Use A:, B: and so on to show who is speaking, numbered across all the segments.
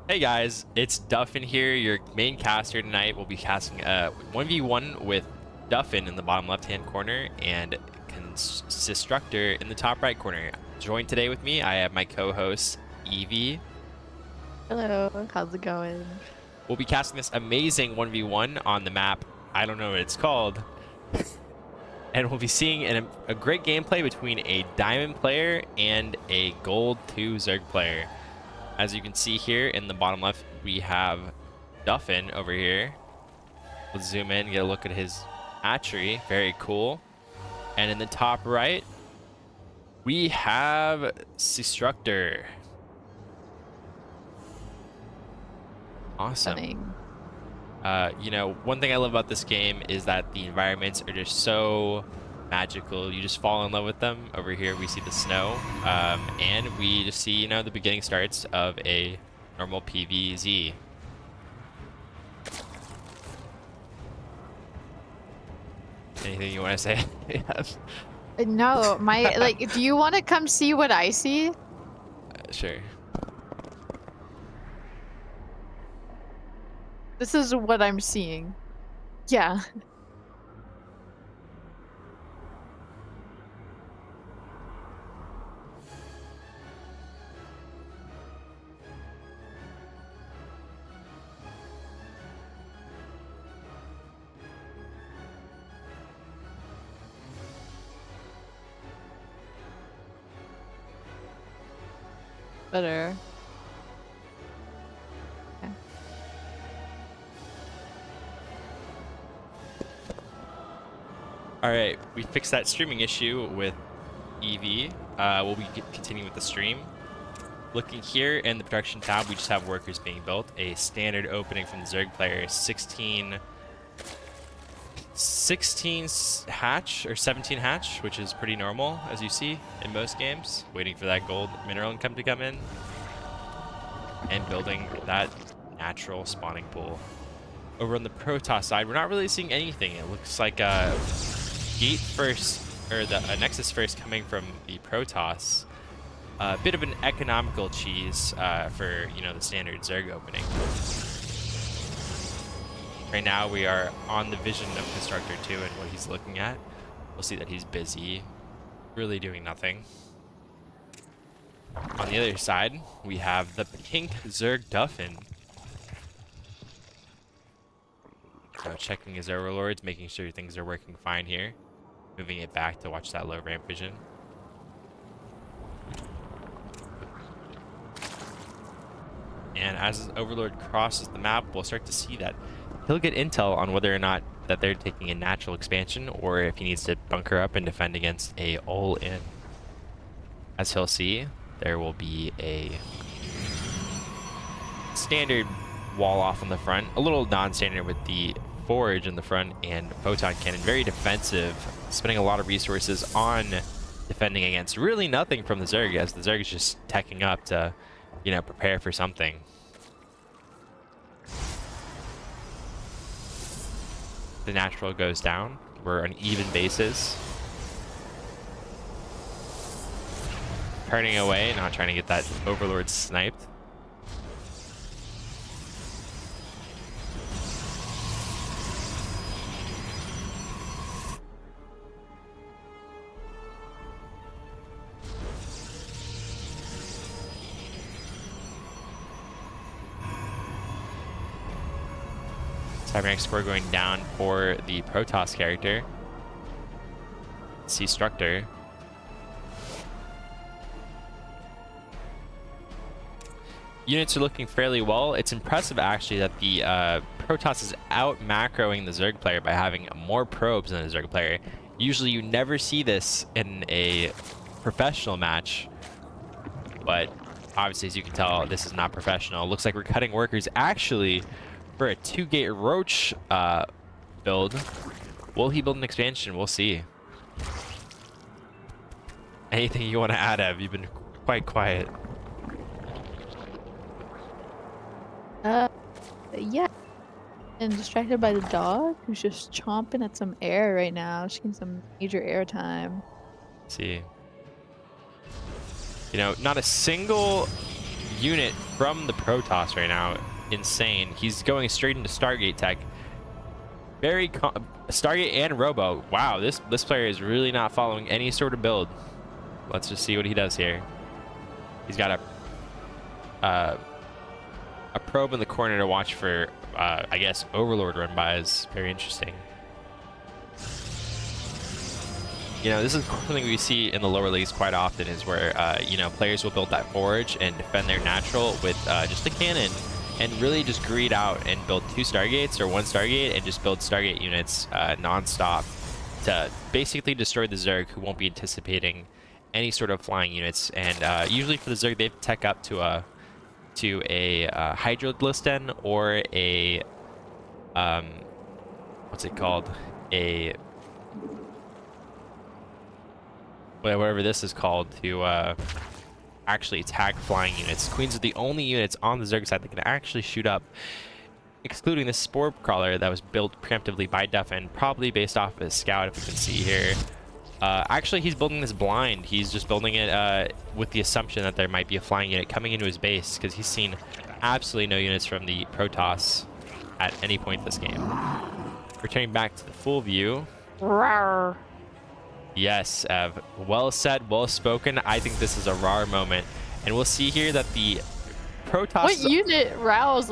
A: Hey guys, it's Duffin here, your main caster tonight. We'll be casting a 1v1 with Duffin in the bottom left-hand corner and Constructor in the top right corner. Joined today with me, I have my co-host, Evie.
B: Hello, how's it going?
A: We'll be casting this amazing 1v1 on the map. I don't know what it's called. And we'll be seeing a great gameplay between a Diamond player and a Gold 2 Zerg player. As you can see here in the bottom left, we have Duffin over here. Let's zoom in, get a look at his hatchery. Very cool. And in the top right, we have Constructor. Awesome.
B: Stunning.
A: You know, one thing I love about this game is that the environments are just so magical. You just fall in love with them. Over here, we see the snow, and we just see, you know, the beginning starts of a normal PvZ. Anything you want to say? Yes.
B: No, do you want to come see what I see?
A: Sure.
B: This is what I'm seeing. Yeah. Better. Okay.
A: All right, we fixed that streaming issue with EV. We'll be continuing with the stream. Looking here in the production tab, we just have workers being built. A standard opening from the Zerg player, 16 hatch or 17 hatch, which is pretty normal, as you see in most games. Waiting for that gold mineral income to come in and building that natural spawning pool. Over on the Protoss side, we're not really seeing anything. It looks like a gate first, or the Nexus first coming from the Protoss. A bit of an economical cheese for, you know, the standard Zerg opening. Right now we are on the vision of Constructor 2 and what he's looking at. We'll see that he's busy, really doing nothing. On the other side, we have the pink Zerg Duffin. So checking his overlords, making sure things are working fine here. Moving it back to watch that low ramp vision. And as his overlord crosses the map, we'll start to see that he'll get intel on whether or not that they're taking a natural expansion or if he needs to bunker up and defend against a all-in. As he'll see, there will be a standard wall off on the front, a little non-standard with the forge in the front and photon cannon. Very defensive, spending a lot of resources on defending against really nothing from the Zerg, as the Zerg is just teching up to, you know, prepare for something. The natural goes down. We're on an even basis. Turning away, not trying to get that overlord sniped. Cybernetic score going down for the Protoss character. Constructor. Units are looking fairly well. It's impressive actually that the Protoss is out macroing the Zerg player by having more probes than the Zerg player. Usually you never see this in a professional match, but obviously, as you can tell, this is not professional. Looks like we're cutting workers actually for a 2-gate Roach build. Will he build an expansion? We'll see. Anything you want to add, Ev? You've been quite quiet.
B: Yeah. And distracted by the dog, who's just chomping at some air right now. She's getting some major air time.
A: See. You know, not a single unit from the Protoss right now. Insane. He's going straight into Stargate tech. Stargate and Robo. Wow, this player is really not following any sort of build. Let's just see what he does here. He's got a probe in the corner to watch for, I guess, Overlord run-bys. Very interesting. You know, this is something we see in the lower leagues quite often, is where, you know, players will build that forge and defend their natural with just a cannon and really just greed out and build 2 Stargates or 1 Stargate and just build Stargate units non-stop to basically destroy the Zerg, who won't be anticipating any sort of flying units. And usually for the Zerg, they tech up to a Hydroglisten or a what's it called, whatever this is called, to actually attack flying units. Queens are the only units on the Zerg side that can actually shoot up, excluding the Spore Crawler that was built preemptively by Duffin, probably based off of his scout, if you can see here. Actually, he's building this blind. He's just building it with the assumption that there might be a flying unit coming into his base, because he's seen absolutely no units from the Protoss at any point this game. Returning back to the full view.
B: Rawr.
A: Yes, Ev. Well said, well spoken. I think this is a rare moment. And we'll see here that the Protoss...
B: What unit growls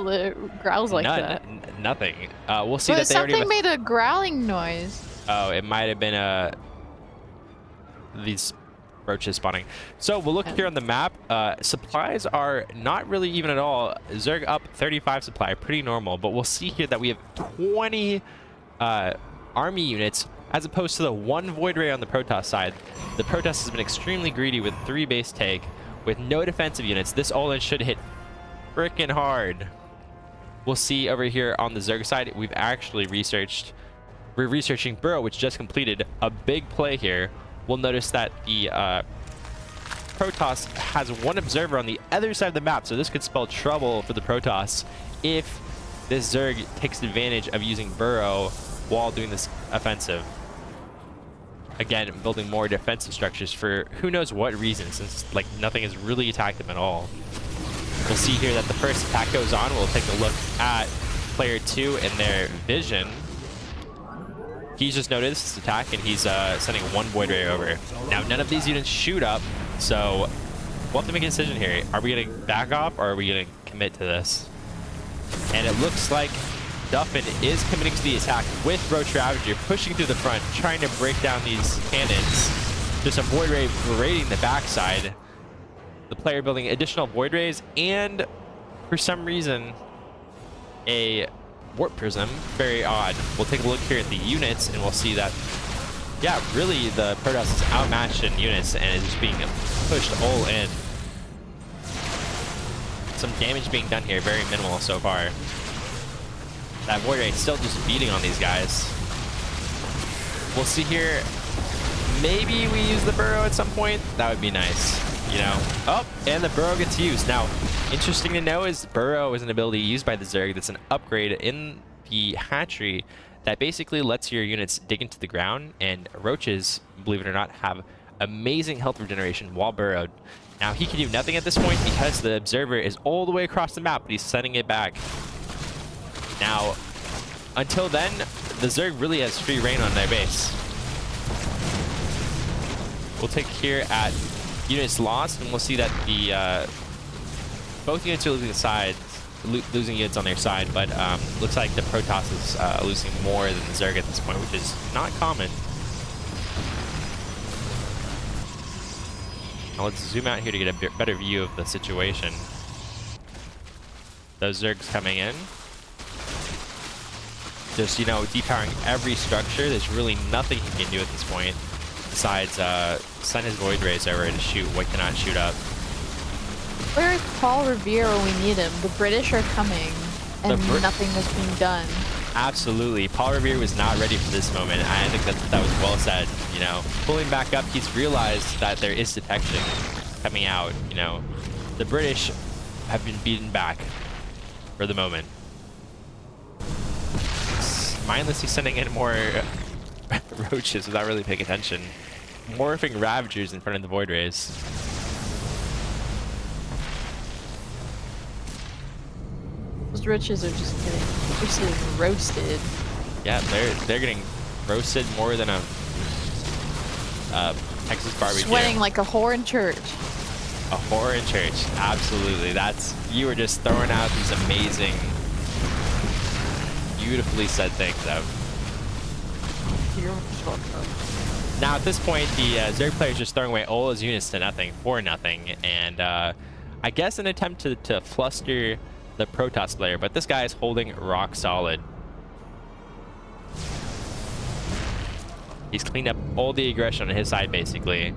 B: like that?
A: Nothing. We'll see
B: But
A: that they already...
B: something made a growling noise.
A: Oh, it might have been these roaches spawning. So we'll look here on the map. Supplies are not really even at all. Zerg up 35 supply, pretty normal. But we'll see here that we have 20 army units, as opposed to the 1 Void Ray on the Protoss side. The Protoss has been extremely greedy with 3 base take, with no defensive units. This all-in should hit freaking hard. We'll see over here on the Zerg side, we're researching Burrow, which just completed a big play here. We'll notice that the Protoss has 1 observer on the other side of the map, so this could spell trouble for the Protoss if this Zerg takes advantage of using Burrow while doing this offensive. Again, building more defensive structures for who knows what reason, since like nothing has really attacked them at all. We'll see here that the first attack goes on. We'll take a look at player 2 and their vision. He's just noticed this attack, and he's sending 1 Void Ray over. Now, none of these units shoot up, so we'll have to make a decision here. Are we going to back off, or are we going to commit to this? And it looks like Duffin is committing to the attack with Roach Ravager, pushing through the front, trying to break down these cannons. Just a Void Ray raiding the backside. The player building additional Void Rays, and for some reason, a Warp Prism. Very odd. We'll take a look here at the units, and we'll see that, yeah, really the Protoss is outmatched in units and is just being pushed all in. Some damage being done here, very minimal so far. That Void Ray still just beating on these guys. We'll see here. Maybe we use the Burrow at some point. That would be nice, you know. Oh, and the Burrow gets used. Now, interesting to know is Burrow is an ability used by the Zerg that's an upgrade in the hatchery that basically lets your units dig into the ground, and roaches, believe it or not, have amazing health regeneration while burrowed. Now, he can do nothing at this point because the observer is all the way across the map, but he's sending it back. Now, until then, the Zerg really has free reign on their base. We'll take here at units lost, and we'll see that the both units are losing units on their side, but looks like the Protoss is losing more than the Zerg at this point, which is not common. Now let's zoom out here to get a better view of the situation. Those Zergs coming in. Just, you know, depowering every structure. There's really nothing he can do at this point besides send his Void Rays over to shoot what cannot shoot up.
B: Where is Paul Revere when we need him? The British are coming, and nothing is being done.
A: Absolutely. Paul Revere was not ready for this moment. I think that was well said. You know, pulling back up, he's realized that there is detection coming out. You know, the British have been beaten back for the moment. Mindlessly sending in more roaches without really paying attention. Morphing Ravagers in front of the Void Rays.
B: Those riches are just getting absolutely roasted.
A: Yeah, they're getting roasted more than a Texas barbecue.
B: Sweating like a whore in church.
A: A whore in church. Absolutely. You were just throwing out these amazing, beautifully said things out.
B: You're welcome.
A: Now at this point, the Zerg player is just throwing away all his units to nothing, for nothing, and I guess an attempt to fluster the Protoss player, but this guy is holding rock solid. He's cleaned up all the aggression on his side, basically.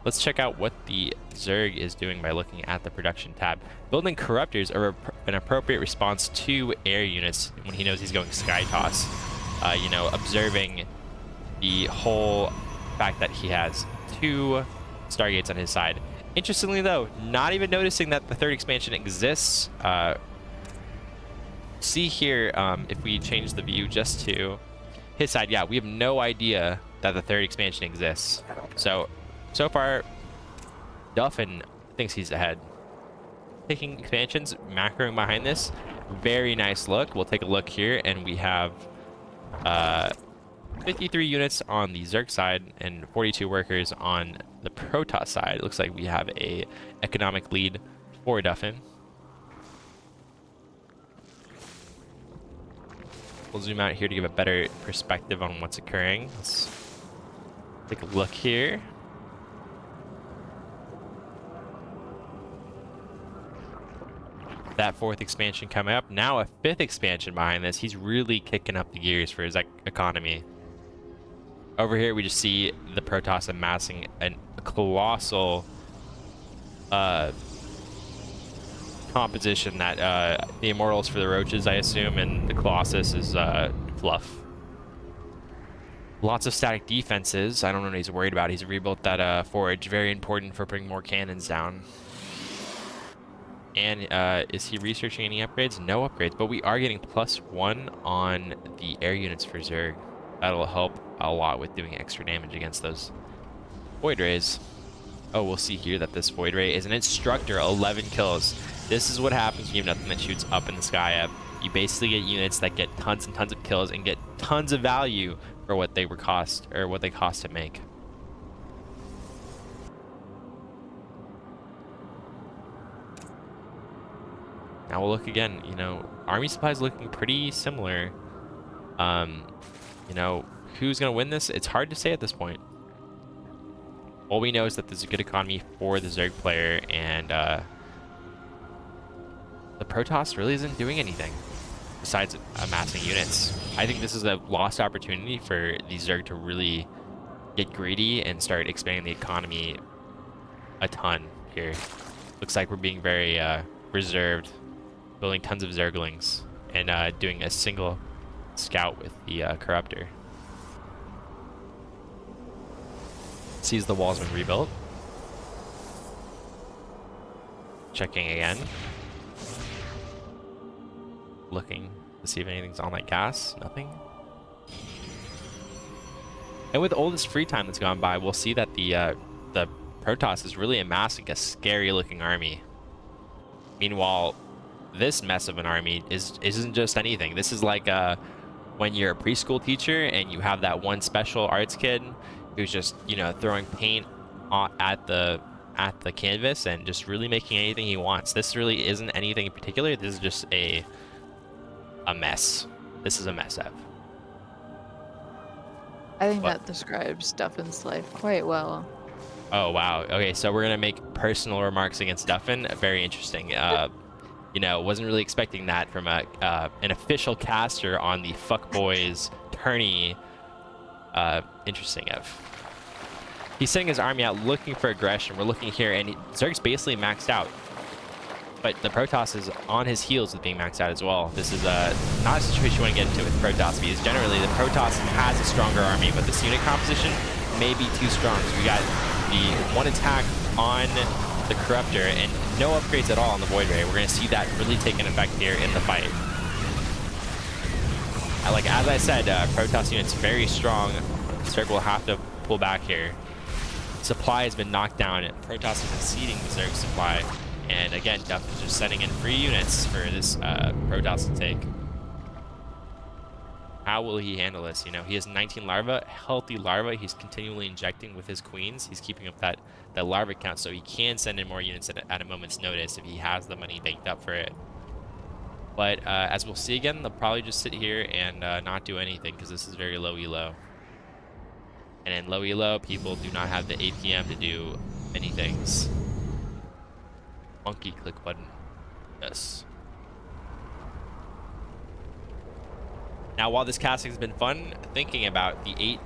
A: Let's check out what the Zerg is doing by looking at the production tab. Building Corruptors are an appropriate response to air units when he knows he's going Sky Toss. You know, observing the whole fact that he has 2 Stargates on his side. Interestingly, though, not even noticing that the 3rd expansion exists. See here, if we change the view just to his side, yeah, we have no idea that the 3rd expansion exists. So far, Duffin thinks he's ahead. Taking expansions, macroing behind this. Very nice look. We'll take a look here, and we have 53 units on the Zerg side and 42 workers on the Protoss side. It looks like we have a economic lead for Duffin. We'll zoom out here to give a better perspective on what's occurring. Let's take a look here. That 4th expansion coming up. Now a 5th expansion behind this. He's really kicking up the gears for his economy. Over here, we just see the Protoss amassing a colossal composition that the Immortals for the Roaches, I assume, and the Colossus is fluff. Lots of static defenses. I don't know what he's worried about. He's rebuilt that forage. Very important for putting more cannons down. And is he researching any upgrades? No upgrades, but we are getting +1 on the air units for Zerg. That'll help a lot with doing extra damage against those Void Rays. Oh, we'll see here that this Void Ray is an Instructor, 11 kills. This is what happens when you have nothing that shoots up in the sky. You basically get units that get tons and tons of kills and get tons of value for what they cost to make. Now we'll look again. You know, army supplies looking pretty similar. You know, who's gonna win this? It's hard to say at this point. All we know is that there's a good economy for the Zerg player, and the Protoss really isn't doing anything besides amassing units. I think this is a lost opportunity for the Zerg to really get greedy and start expanding the economy a ton here. Looks like we're being very reserved, building tons of Zerglings and doing a single scout with the Corruptor. Sees the walls been rebuilt. Checking again. Looking to see if anything's on that gas. Nothing. And with all this free time that's gone by, we'll see that the Protoss is really amassing a scary looking army. Meanwhile, this mess of an army isn't just anything. This is like when you're a preschool teacher and you have that one special arts kid who's just, you know, throwing paint at the canvas and just really making anything he wants. This really isn't anything in particular. This is just a mess. This is a mess up.
B: I think that describes Duffin's life quite well.
A: Oh, wow. Okay, so we're going to make personal remarks against Duffin. Very interesting. You know, wasn't really expecting that from an official caster on the Fuckboys tourney. Interesting. He's sending his army out looking for aggression. We're looking here, and Zerg's basically maxed out. But the Protoss is on his heels with being maxed out as well. This is not a situation you want to get into with Protoss, because generally the Protoss has a stronger army, but this unit composition may be too strong. So we got the one attack on the Corruptor and no upgrades at all on the Void Ray. We're going to see that really take an effect here in the fight. Like, as I said, Protoss unit's very strong. Zerg will have to pull back here. Supply has been knocked down. Protoss is exceeding the Zerg supply. And again, Duff is just sending in free units for this Protoss to take. How will he handle this? You know, he has 19 larvae, healthy larvae. He's continually injecting with his queens. He's keeping up that larva count, so he can send in more units at a moment's notice if he has the money banked up for it. But as we'll see again, they'll probably just sit here and not do anything because this is very low elo. And in low elo, people do not have the APM to do many things. Monkey click button. Yes. Now, while this casting has been fun, thinking about the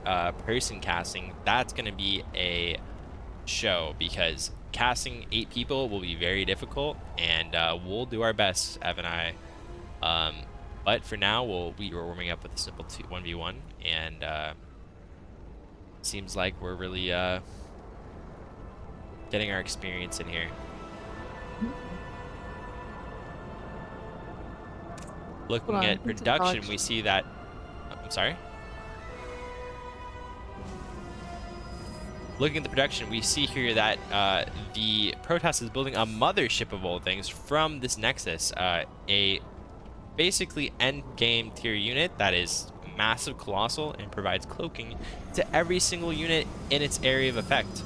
A: 8-person casting, that's going to be a show because casting 8 people will be very difficult, and we'll do our best, Ev and I. But for now, we are warming up with a simple 1v1, and seems like we're really getting our experience in here. Looking at production, we see that... I'm sorry? Looking at the production, we see here that the Protoss is building a mothership of all things from this Nexus. A basically end-game tier unit that is massive, colossal, and provides cloaking to every single unit in its area of effect.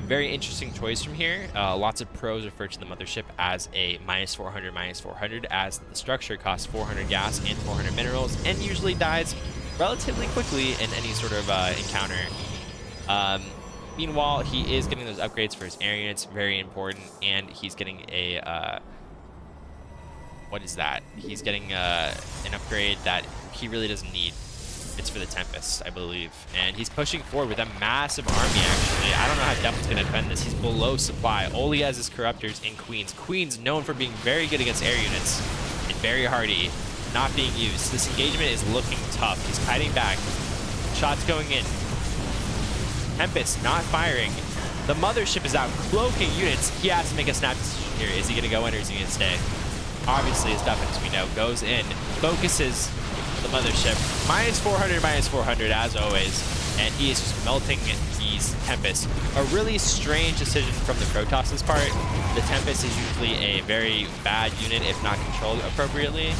A: Very interesting choice from here. Lots of pros refer to the mothership as a -400, as the structure costs 400 gas and 400 minerals and usually dies relatively quickly in any sort of encounter. Meanwhile, he is getting those upgrades for his air units, very important, and he's getting a what is that? He's getting an upgrade that he really doesn't need. It's for the Tempest, I believe. And he's pushing forward with a massive army, actually. I don't know how Duff's going to defend this. He's below supply. All he has is Corruptors and Queens. Queens known for being very good against air units and very hardy, not being used. This engagement is looking tough. He's kiting back. Shots going in. Tempest not firing. The mothership is out cloaking units. He has to make a snap decision here. Is he going to go in or is he going to stay? Obviously, his Duff, as we know, goes in, focuses the mothership. -400, as always. And he is just melting these Tempests. A really strange decision from the Protoss' part. The Tempest is usually a very bad unit if not controlled appropriately.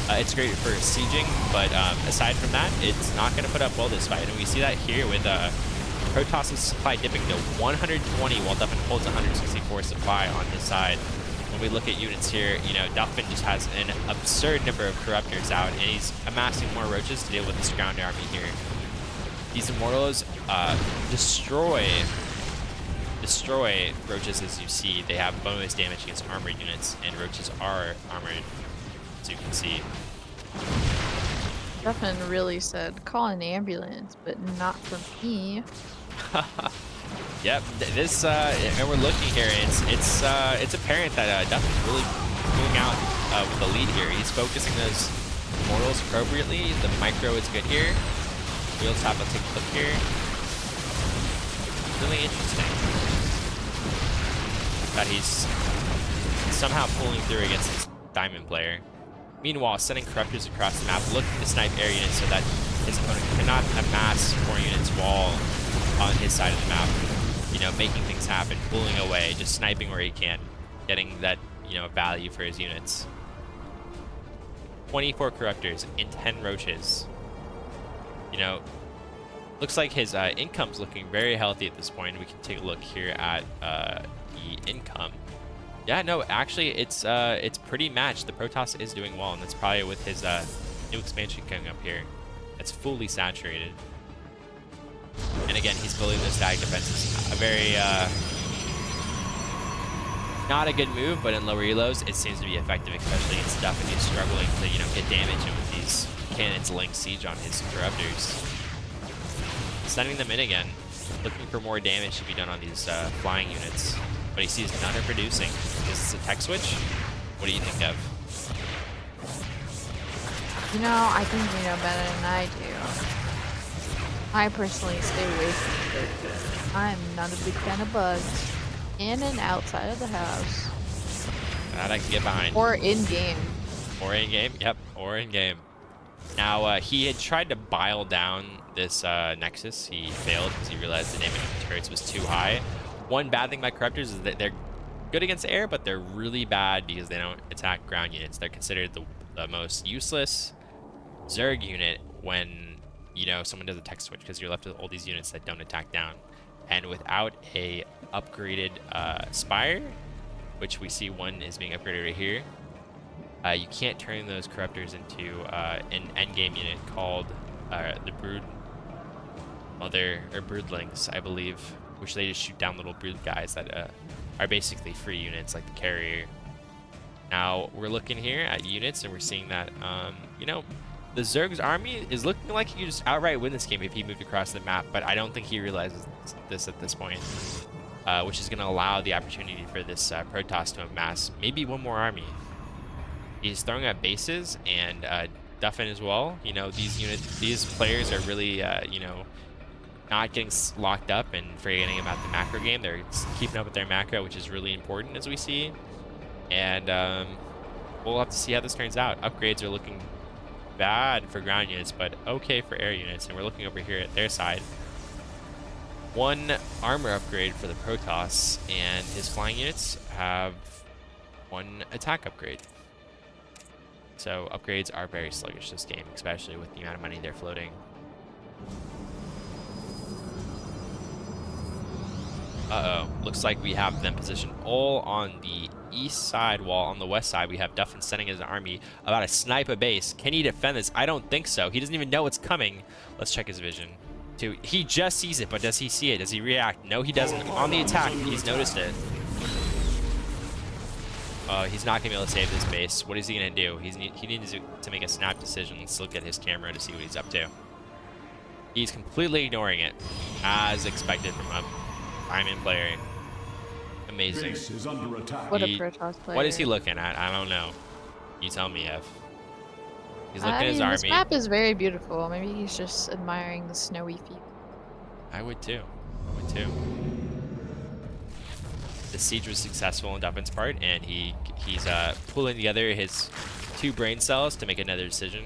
A: It's great for sieging, but aside from that, it's not going to put up well this fight. And we see that here with Protoss' supply dipping to 120 while Duffin holds 164 supply on his side. When we look at units here, you know, Duffin just has an absurd number of Corruptors out, and he's amassing more Roaches to deal with this ground army here. These Immortals destroy Roaches, as you see. They have bonus damage against armored units, and Roaches are armored, as you can see.
B: Duffin really said, call an ambulance, but not for me.
A: Yep, this and we're looking here, and it's apparent that Duffin's really pulling out with the lead here. He's focusing those Immortals appropriately. The micro is good here. We'll tap a take a look here. Really interesting that he's somehow pulling through against this Diamond player. Meanwhile, sending Corruptors across the map, looking to snipe air units so that his opponent cannot amass more units while on his side of the map. You know, making things happen, pulling away, just sniping where he can, getting that, you know, value for his units. 24 Corruptors and 10 Roaches. You know, looks like his income's looking very healthy at this point. We can take a look here at the income. Yeah, no, actually, it's pretty matched. The Protoss is doing well, and that's probably with his new expansion coming up here. It's fully saturated. And again, he's building those stag defenses. A very, not a good move, but in lower elos, it seems to be effective, especially in stuff and he's struggling to, you know, get damage in with these cannons laying siege on his Corruptors. Sending them in again, looking for more damage to be done on these flying units. But he sees none are producing. Is this a tech switch? What do you think of?
B: You know, I think you know better than I do. I personally stay away from it. I'm not a big fan of bugs. In and outside of the house.
A: That I can get behind.
B: Or in-game.
A: Or in-game, yep, or in-game. Now, he had tried to bile down this Nexus. He failed because he realized the damage of the turrets was too high. One bad thing about Corruptors is that they're good against air, but they're really bad because they don't attack ground units. They're considered the most useless Zerg unit when, you know, someone does a tech switch, because you're left with all these units that don't attack down. And without a upgraded Spire, which we see one is being upgraded right here, you can't turn those Corruptors into an endgame unit called the Brood Mother, or Broodlings, I believe, which they just shoot down little brood guys that are basically free units like the Carrier. Now, we're looking here at units, and we're seeing that, you know, the Zerg's army is looking like he could just outright win this game if he moved across the map, but I don't think he realizes this at this point, which is going to allow the opportunity for this Protoss to amass maybe one more army. He's throwing at bases, and Duffin as well. You know, these players are really, you know, not getting locked up and forgetting about the macro game. They're keeping up with their macro, which is really important, as we see. And we'll have to see how this turns out. Upgrades are looking bad for ground units, but okay for air units. And we're looking over here at their side. One armor upgrade for the Protoss, and his flying units have one attack upgrade. So upgrades are very sluggish this game, especially with the amount of money they're floating. Uh-oh. Looks like we have them positioned all on the east side, while on the west side we have Duffin sending his army about to snipe a base. Can he defend this? I don't think so. He doesn't even know what's coming. Let's check his vision. He just sees it, but does he see it? Does he react? No, he doesn't. On the attack, he's noticed it. He's not going to be able to save this base. What is he going to do? He needs to make a snap decision. Let's look at his camera to see what he's up to. He's completely ignoring it, as expected from a Diamond player. Amazing.
C: Is under attack.
B: What a Protoss player.
A: What is he looking at? I don't know. You tell me, F. He's looking at his
B: This
A: army.
B: map is very beautiful. Maybe he's just admiring the snowy feet.
A: I would too. I would too. The siege was successful on Duffin's part, and he's pulling together his 2 brain cells to make another decision.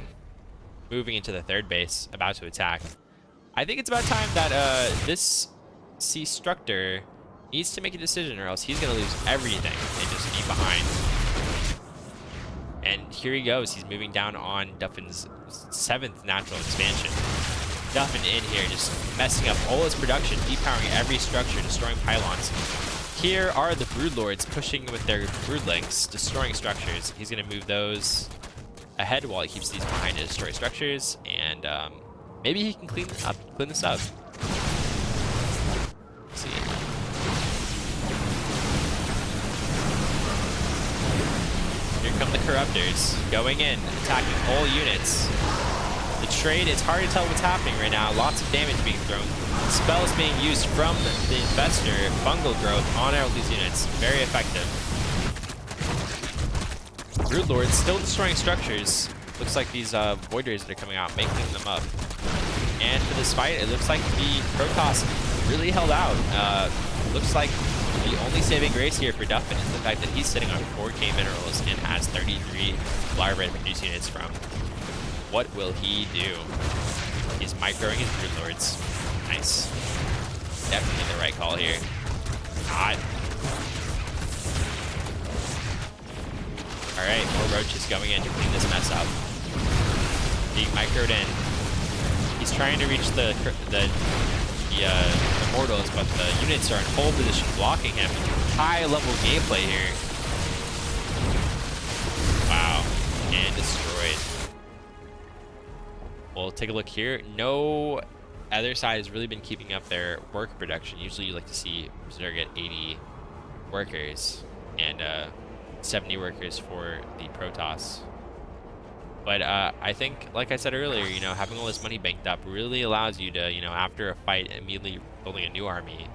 A: Moving into the 3rd base, about to attack. I think it's about time that this C-Structor needs to make a decision, or else he's going to lose everything and just be behind. And here he goes. He's moving down on Duffin's 7th natural expansion. Duffin in here just messing up all his production, depowering every structure, destroying pylons. Here are the Broodlords pushing with their Broodlings, destroying structures. He's going to move those ahead while he keeps these behind to destroy structures, and maybe he can clean this up. Let's see. Here come the Corruptors, going in, attacking all units. The trade, it's hard to tell what's happening right now. Lots of damage being thrown. Spells being used from the Investor, fungal growth on all these units. Very effective. Broodlords still destroying structures. Looks like these Voiders that are coming out, making them up. And for this fight, it looks like the Protoss really held out. Looks like the only saving grace here for Duffin is the fact that he's sitting on 4K minerals and has 33 larvae produce units from. What will he do? He's microing his Broodlords. Nice. Definitely the right call here. God. Alright, more roaches going in to clean this mess up. Being microed in. He's trying to reach the Immortals, but the units are in pole position blocking him. High level gameplay here. Wow. And destroyed. We'll take a look here. No other side has really been keeping up their work production. Usually you like to see Zerg at 80 workers and 70 workers for the Protoss. But I think, like I said earlier, you know, having all this money banked up really allows you to, you know, after a fight, immediately building a new army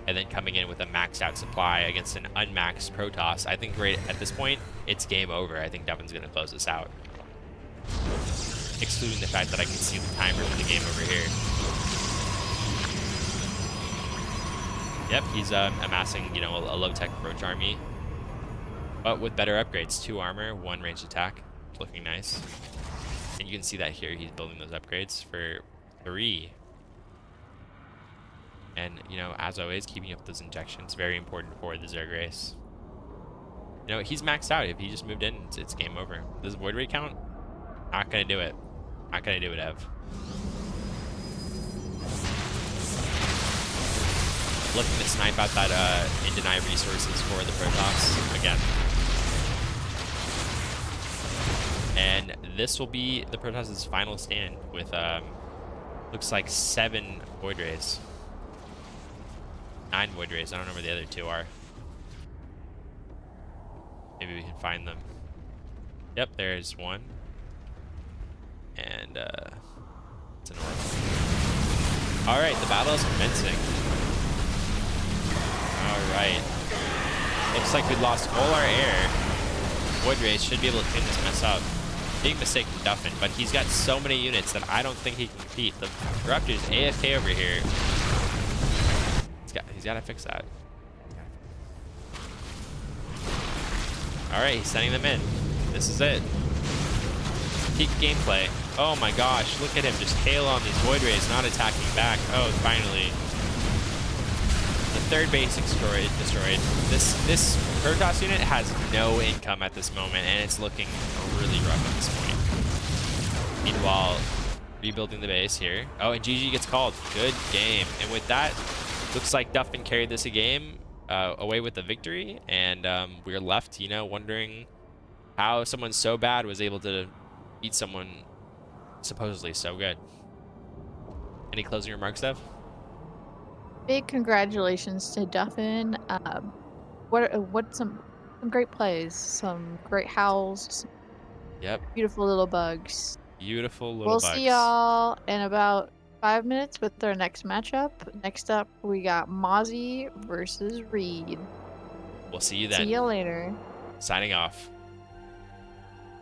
A: and then coming in with a maxed out supply against an unmaxed Protoss. I think right at this point, it's game over. I think Devin's going to close this out. Excluding the fact that I can see the timer for the game over here. Yep, he's amassing, you know, a low-tech approach army, but with better upgrades. 2 armor, 1 ranged attack. Looking nice. And you can see that here, he's building those upgrades for 3. And, you know, as always, keeping up those injections, very important for the Zerg race. You know, he's maxed out. If he just moved in, it's game over. This void rate count, not gonna do it. Not gonna do it, Ev. Looking to snipe out that in deny resources for the Protoss again. And this will be the Protoss' final stand with looks like 7 void rays. 9 void rays. I don't know where the other 2 are. Maybe we can find them. Yep, there's 1. And it's an orb. Alright, the battle is commencing. Alright. Looks like we lost all our air. Void rays should be able to clean this mess up. Big mistake from Duffin, but he's got so many units that I don't think he can compete. The Corruptor's AFK over here. He's got to fix that. All right, he's sending them in. This is it. Peak gameplay. Oh my gosh, look at him just hail on these void rays, not attacking back. Oh, finally. The third base destroyed. This Protoss unit has no income at this moment, and it's looking really rough at this point. Meanwhile, rebuilding the base here. Oh, and GG gets called. Good game. And with that, looks like Duffin carried this a game away with the victory, and we're left, you know, wondering how someone so bad was able to beat someone supposedly so good. Any closing remarks, Dev?
B: Big congratulations to Duffin. What some great plays, some great howls, some
A: Yep.
B: beautiful little bugs.
A: Beautiful little
B: We'll
A: bugs.
B: see y'all in about 5 minutes with our next matchup. Next up, we got Mozzie versus Reed.
A: We'll see you then.
B: See you later.
A: Signing off.